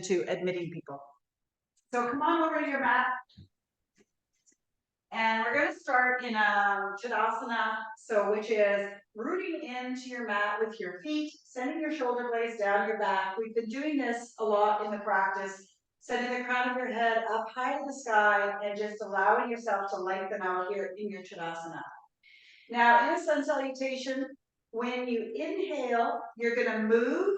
to admitting people. So come on over to your mat. And we're going to start in a Tadasana, which is rooting into your mat with your feet, sending your shoulder blades down your back. We've been doing this a lot in the practice, sending the crown of your head up high to the sky and just allowing yourself to lengthen out here in your Tadasana. Now, in a sun salutation, when you inhale, you're going to move.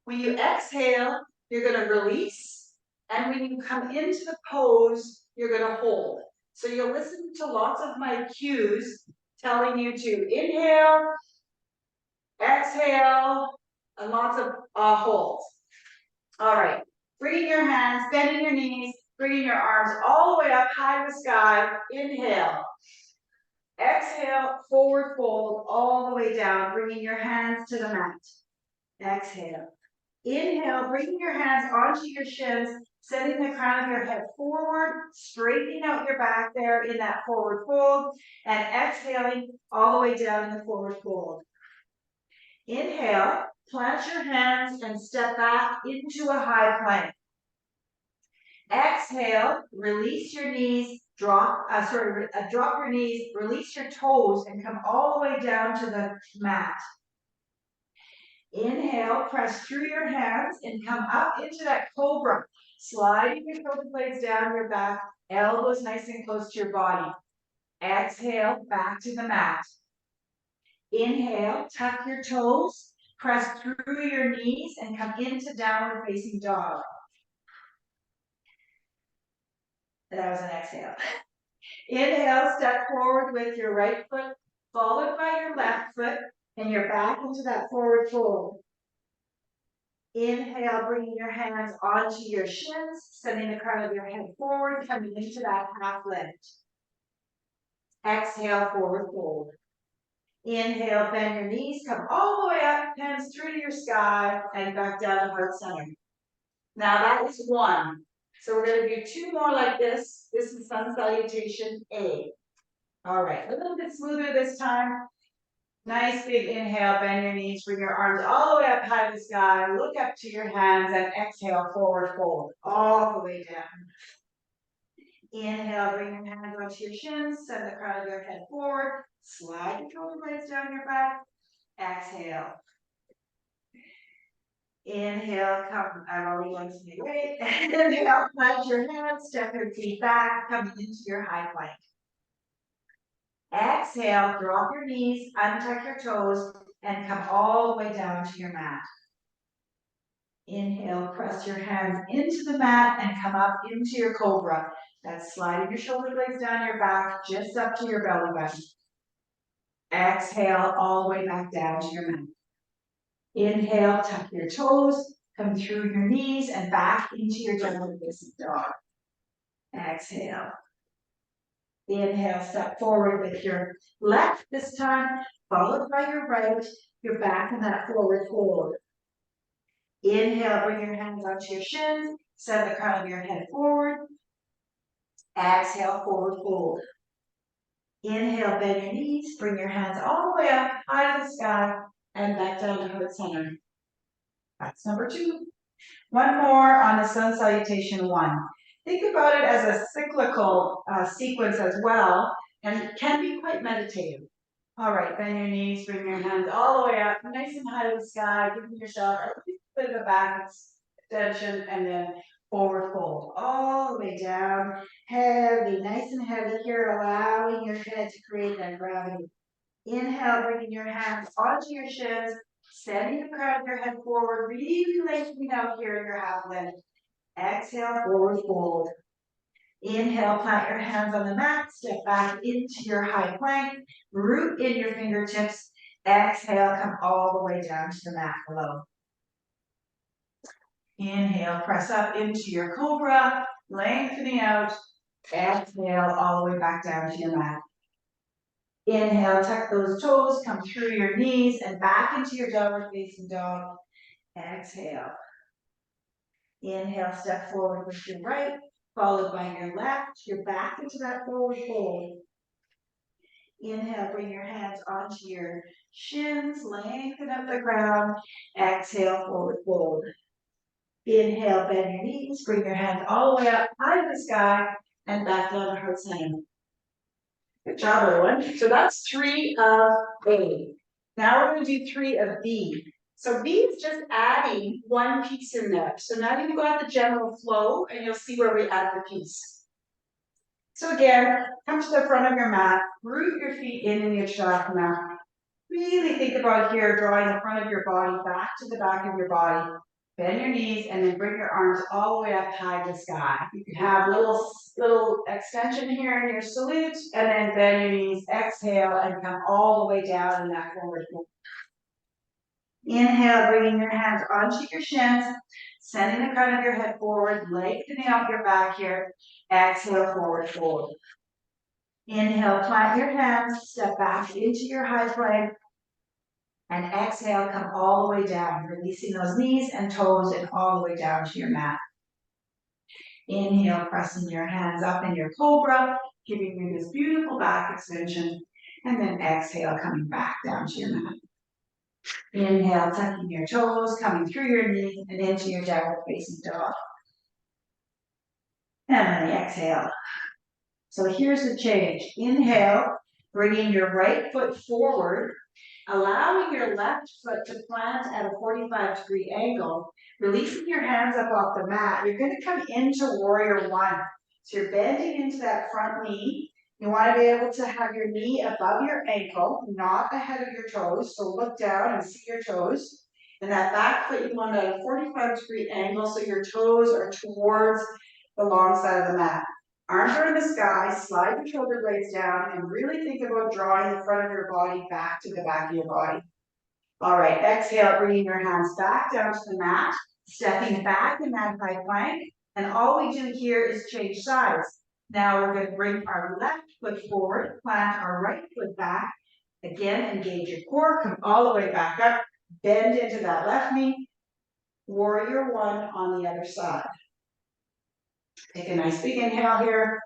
When you exhale, you're going to release. And when you come into the pose, you're going to hold. So you'll listen to lots of my cues telling you to inhale, exhale, and lots of holds. All right, bringing your hands, bending your knees, bringing your arms all the way up high to the sky. Inhale. Exhale, forward fold all the way down, bringing your hands to the mat. Exhale. Inhale, bringing your hands onto your shins, sending the crown of your head forward, straightening out your back there in that forward fold, and exhaling all the way down in the forward fold. Inhale, plant your hands and step back into a high plank. Exhale, release your knees, drop your knees, release your toes, and come all the way down to the mat. Inhale, press through your hands and come up into that cobra. Sliding your shoulder blades down your back, elbows nice and close to your body. Exhale, back to the mat. Inhale, tuck your toes, press through your knees, and come into downward facing dog. That was an exhale. Inhale, step forward with your right foot, followed by your left foot, and you're back into that forward fold. Inhale, bringing your hands onto your shins, sending the crown of your head forward, coming into that half lift. Exhale, forward fold. Inhale, bend your knees, come all the way up, hands through to your sky, and back down to heart center. Now that is one. So we're going to do two more like this. This is sun salutation A. All right, a little bit smoother this time. Nice big inhale, bend your knees, bring your arms all the way up high to the sky, look up to your hands, and exhale, forward fold, all the way down. Inhale, bring your hands onto your shins, send the crown of your head forward, slide your shoulder blades down your back, exhale. Inhale, come, I'm already going to the way. Inhale, plant your hands, step your feet back, coming into your high plank. Exhale, drop your knees, untuck your toes, and come all the way down to your mat. Inhale, press your hands into the mat and come up into your cobra. That's sliding your shoulder blades down your back, just up to your belly button. Exhale, all the way back down to your mat. Inhale, tuck your toes, come through your knees and back into your downward facing dog. Exhale. Inhale, step forward with your left this time, followed by your right. You're back in that forward fold. Inhale, bring your hands onto your shins, send the crown of your head forward. Exhale, forward fold. Inhale, bend your knees, bring your hands all the way up, high to the sky, and back down to heart center. That's number two. One more on the sun salutation one. Think about it as a cyclical sequence as well, and it can be quite meditative. All right, bend your knees, bring your hands all the way up, nice and high to the sky, giving yourself a bit of a back extension, and then forward fold all the way down. Heavy, nice and heavy here, allowing your head to create that gravity. Inhale, bringing your hands onto your shins, sending the crown of your head forward, really lengthening out here in your half lift. Exhale, forward fold. Inhale, plant your hands on the mat, step back into your high plank, root in your fingertips. Exhale, come all the way down to the mat below. Inhale, press up into your cobra, lengthening out. Exhale, all the way back down to your mat. Inhale, tuck those toes, come through your knees and back into your downward facing dog. Exhale. Inhale, step forward with your right, followed by your left. You're back into that forward fold. Inhale, bring your hands onto your shins, lengthen up the ground. Exhale, forward fold. Inhale, bend your knees, bring your hands all the way up high to the sky and back down to heart center. Good job, everyone. So that's 3 of A. Now we're going to do 3 of B. So B is just adding one piece in there. So now you've got the general flow and you'll see where we add the piece. So again, come to the front of your mat, root your feet in your Shavasana. Really think about here, drawing the front of your body back to the back of your body. Bend your knees and then bring your arms all the way up high to the sky. You can have little extension here in your salute and then bend your knees, exhale and come all the way down in that forward fold. Inhale, bringing your hands onto your shins, sending the crown of your head forward, lengthening out your back here. Exhale, forward fold. Inhale, plant your hands, step back into your high plank. And exhale, come all the way down, releasing those knees and toes and all the way down to your mat. Inhale, pressing your hands up in your cobra, giving you this beautiful back extension. And then exhale, coming back down to your mat. Inhale, tucking your toes, coming through your knees and into your downward facing dog. And then exhale. So here's the change. Inhale, bringing your right foot forward, allowing your left foot to plant at a 45-degree angle, releasing your hands up off the mat. You're going to come into warrior one. So you're bending into that front knee. You want to be able to have your knee above your ankle, not ahead of your toes. So look down and see your toes. And that back foot, you want at a 45-degree angle so your toes are towards the long side of the mat. Arms are in the sky, slide your shoulder blades down, and really think about drawing the front of your body back to the back of your body. All right, exhale, bringing your hands back down to the mat, stepping back in that high plank, and all we do here is change sides. Now we're going to bring our left foot forward, plant our right foot back. Again, engage your core, come all the way back up, bend into that left knee, warrior one on the other side. Take a nice big inhale here.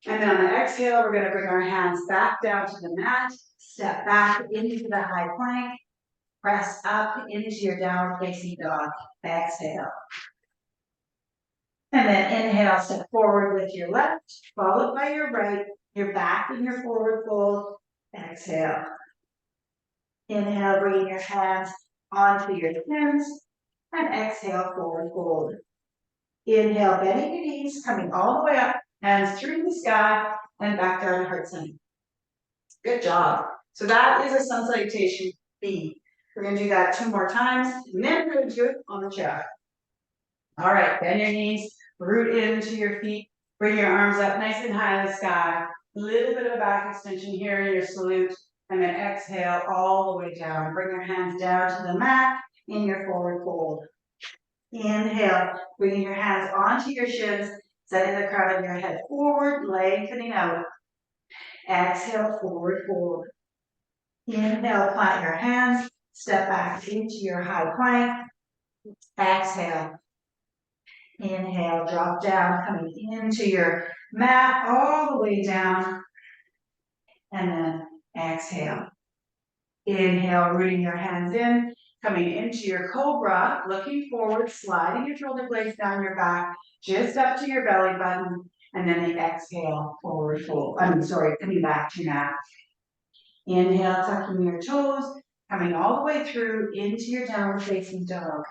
And then on the exhale, we're going to bring our hands back down to the mat, step back into the high plank, press up into your downward facing dog. Exhale. And then inhale, step forward with your left, followed by your right, your back in your forward fold. Exhale. Inhale, bringing your hands onto your shins, and exhale, forward fold. Inhale, bending your knees, coming all the way up, hands through the sky, and back down to heart center. Good job. So that is a sun salutation B. We're going to do that 2 more times, and then we're going to do it on the chair. All right, bend your knees, root into your feet, bring your arms up nice and high in the sky. A little bit of a back extension here in your salute, and then exhale all the way down. Bring your hands down to the mat in your forward fold. Inhale, bringing your hands onto your shins, setting the crown of your head forward, lengthening out. Exhale, forward fold. Inhale, plant your hands, step back into your high plank. Exhale. Inhale, drop down, coming into your mat all the way down. And then exhale. Inhale, rooting your hands in, coming into your cobra, looking forward, sliding your shoulder blades down your back, just up to your belly button, and then the exhale, forward fold. Coming back to mat. Inhale, tucking your toes, coming all the way through into your downward facing dog.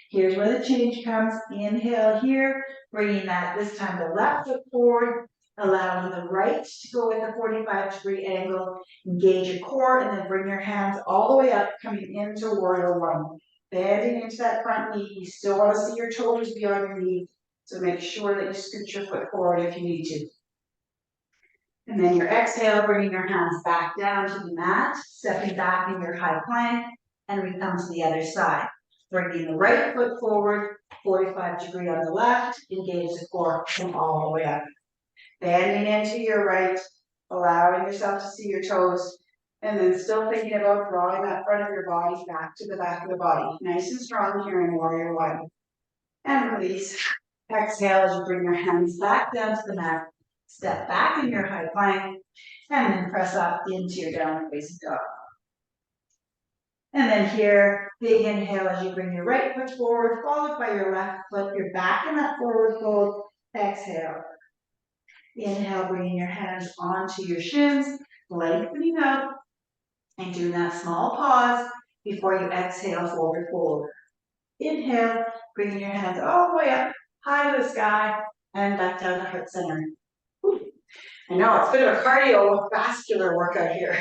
Here's where the change comes. Inhale here, bringing that, this time the left foot forward, allowing the right to go with a 45-degree angle. Engage your core and then bring your hands all the way up, coming into warrior one. Bending into that front knee. You still want to see your shoulders be on your knee, so make sure that you scoot your foot forward if you need to. And then your exhale, bringing your hands back down to the mat, stepping back in your high plank, and we come to the other side. Bringing the right foot forward, 45-degree on the left, engage the core, come all the way up. Bending into your right, allowing yourself to see your toes, and then still thinking about drawing that front of your body back to the back of the body. Nice and strong here in warrior one. And release. Exhale as you bring your hands back down to the mat. Step back in your high plank, and then press up into your downward facing dog. And then here, big inhale as you bring your right foot forward, followed by your left foot. You're back in that forward fold. Exhale. Inhale, bringing your hands onto your shins, lengthening up, and doing that small pause before you exhale, forward fold. Inhale, bringing your hands all the way up, high to the sky, and back down to heart center. Whew. I know, it's a bit of a cardiovascular workout here.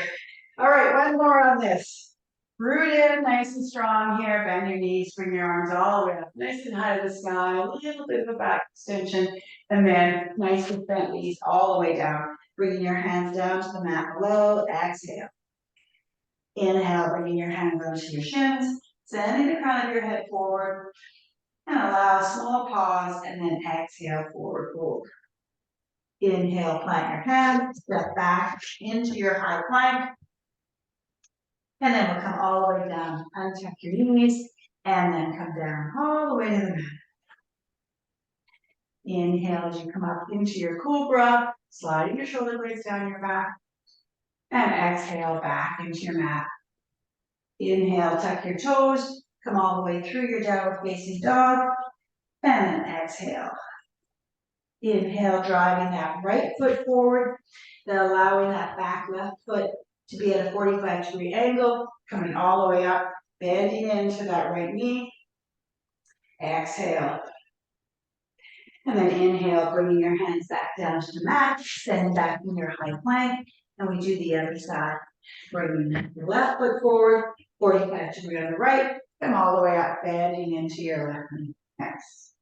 All right, one more on this. Root in, nice and strong here. Bend your knees, bring your arms all the way up, nice and high to the sky, a little bit of a back extension, and then nice and bent knees all the way down. Bringing your hands down to the mat below, exhale. Inhale, bringing your hands onto your shins, sending the crown of your head forward, and allow a small pause, and then exhale, forward fold. Inhale, plant your hands, step back into your high plank, and then we'll come all the way down, untuck your knees, and then come down all the way to the mat. Inhale as you come up into your cobra, sliding your shoulder blades down your back, and exhale back into your mat. Inhale, tuck your toes, come all the way through your downward facing dog, and then exhale. Inhale, driving that right foot forward, then allowing that back left foot to be at a 45-degree angle, coming all the way up, bending into that right knee. Exhale. And then inhale, bringing your hands back down to the mat, send back in your high plank, and we do the other side. Bringing your left foot forward, 45-degree on the right, come all the way up, bending into your left knee. Next.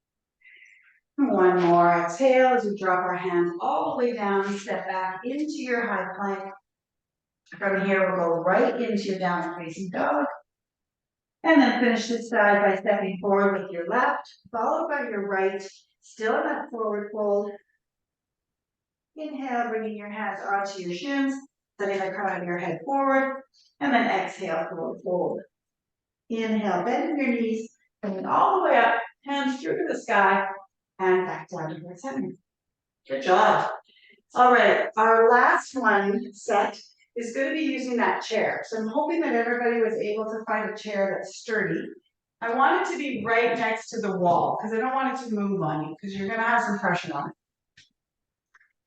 One more exhale as we drop our hands all the way down, step back into your high plank. From here, we'll go right into your downward facing dog. And then finish this side by stepping forward with your left, followed by your right, still in that forward fold. Inhale, bringing your hands onto your shins, setting the crown of your head forward, and then exhale, forward fold. Inhale, bending your knees, coming all the way up, hands through to the sky, and back down to the center. Good job. All right, our last one set is going to be using that chair. So I'm hoping that everybody was able to find a chair that's sturdy. I want it to be right next to the wall because I don't want it to move on you because you're going to have some pressure on it.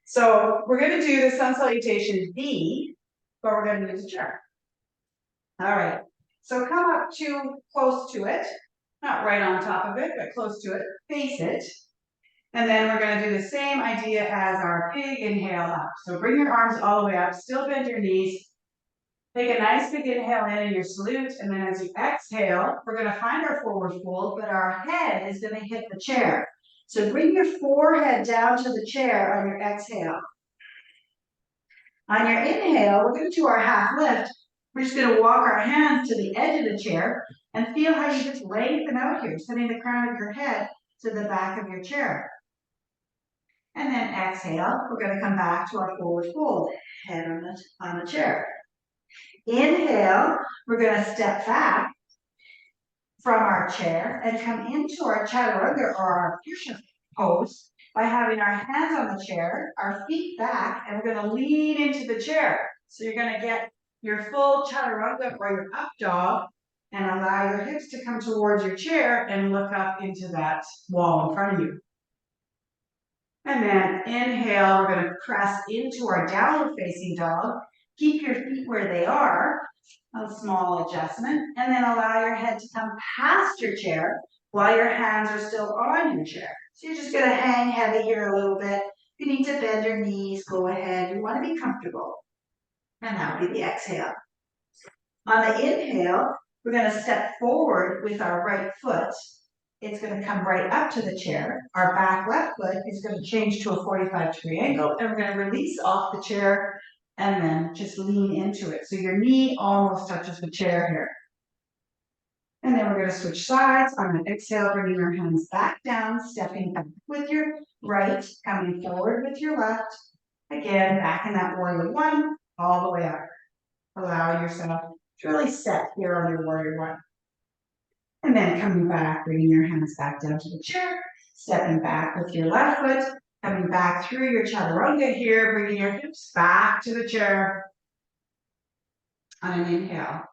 So we're going to do the sun salutation V, but we're going to use a chair. All right, so come up to close to it, not right on top of it, but close to it, face it. And then we're going to do the same idea as our big inhale up. So bring your arms all the way up, still bend your knees. Take a nice big inhale in your salute, and then as you exhale, we're going to find our forward fold, but our head is going to hit the chair. So bring your forehead down to the chair on your exhale. On your inhale, we're going to do our half lift. We're just going to walk our hands to the edge of the chair and feel how you just lengthen out here, sending the crown of your head to the back of your chair. And then exhale, we're going to come back to our forward fold, head on the chair. Inhale, we're going to step back from our chair and come into our chaturanga or our push-up pose by having our hands on the chair, our feet back, and we're going to lean into the chair. So you're going to get your full chaturanga or your up dog and allow your hips to come towards your chair and look up into that wall in front of you. And then inhale, we're going to press into our downward facing dog. Keep your feet where they are, a small adjustment, and then allow your head to come past your chair while your hands are still on your chair. So you're just going to hang heavy here a little bit. If you need to bend your knees, go ahead. You want to be comfortable. And that will be the exhale. On the inhale, we're going to step forward with our right foot. It's going to come right up to the chair. Our back left foot is going to change to a 45-degree angle, and we're going to release off the chair and then just lean into it. So your knee almost touches the chair here. And then we're going to switch sides. On an exhale, bringing your hands back down, stepping back with your right, coming forward with your left. Again, back in that warrior one, all the way up. Allowing yourself to really set here on your warrior one. And then coming back, bringing your hands back down to the chair, stepping back with your left foot, coming back through your chaturanga here, bringing your hips back to the chair on an inhale.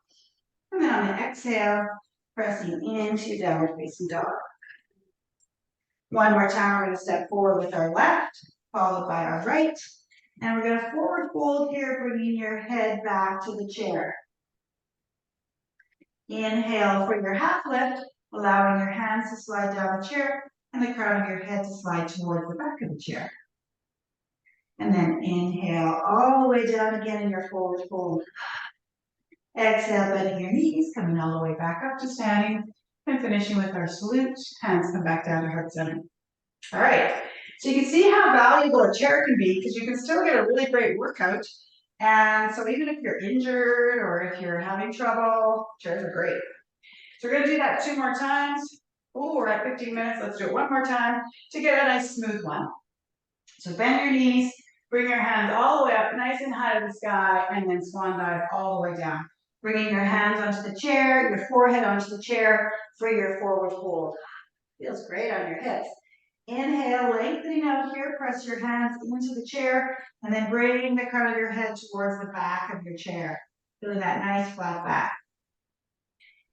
And then on the exhale, pressing into downward facing dog. One more time, we're going to step forward with our left, followed by our right. And we're going to forward fold here, bringing your head back to the chair. Inhale for your half lift, allowing your hands to slide down the chair and the crown of your head to slide towards the back of the chair. And then inhale all the way down again in your forward fold. Exhale, bending your knees, coming all the way back up to standing, and finishing with our salute. Hands come back down to heart center. All right, so you can see how valuable a chair can be because you can still get a really great workout. And so even if you're injured or if you're having trouble, chairs are great. So we're gonna do that 2 more times. Oh, we're at 15 minutes. Let's do it 1 more time to get a nice smooth one. So bend your knees, bring your hands all the way up, nice and high to the sky, and then swan dive all the way down. Bringing your hands onto the chair, your forehead onto the chair for your forward fold. Feels great on your hips. Inhale, lengthening out here, press your hands into the chair, and then bring the crown of your head towards the back of your chair. Feeling that nice flat back.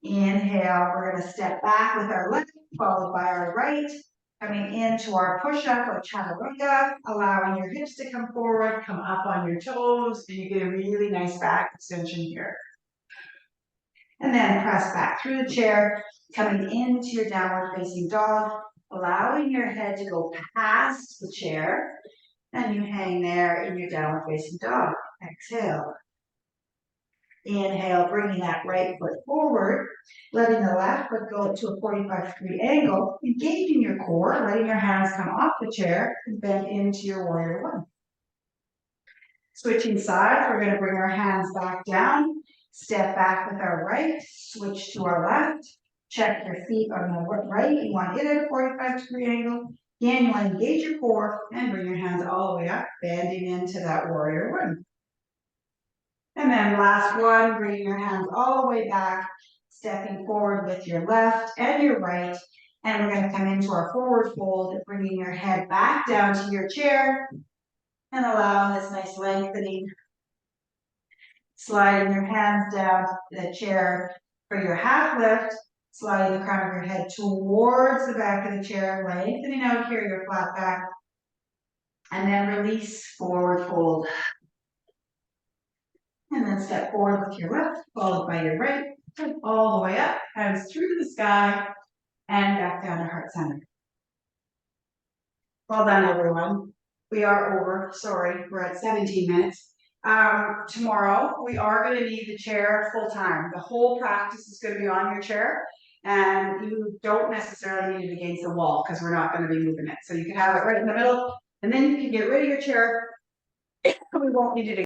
Inhale, we're going to step back with our left, followed by our right, coming into our push-up or chaturanga, allowing your hips to come forward, come up on your toes, and you get a really nice back extension here. And then press back through the chair, coming into your downward facing dog, allowing your head to go past the chair, and you hang there in your downward facing dog. Exhale. Inhale, bringing that right foot forward, letting the left foot go to a 45-degree angle, engaging your core, letting your hands come off the chair and bend into your warrior one. Switching sides, we're going to bring our hands back down, step back with our right, switch to our left, check your feet on the right, you want it at a 45-degree angle. Again, you want to engage your core and bring your hands all the way up, bending into that warrior one. And then last one, bringing your hands all the way back, stepping forward with your left and your right. And we're going to come into our forward fold, bringing your head back down to your chair and allowing this nice lengthening. Sliding your hands down to the chair for your half lift, sliding the crown of your head towards the back of the chair, lengthening out here your flat back. And then release, forward fold. And then step forward with your left, followed by your right, all the way up, hands through the sky, and back down to heart center. Well done, everyone. We are over, sorry, we're at 17 minutes. Tomorrow, we are going to need the chair full time. The whole practice is going to be on your chair, and you don't necessarily need it against the wall because we're not going to be moving it. So you can have it right in the middle, and then you can get rid of your chair. We won't need it again.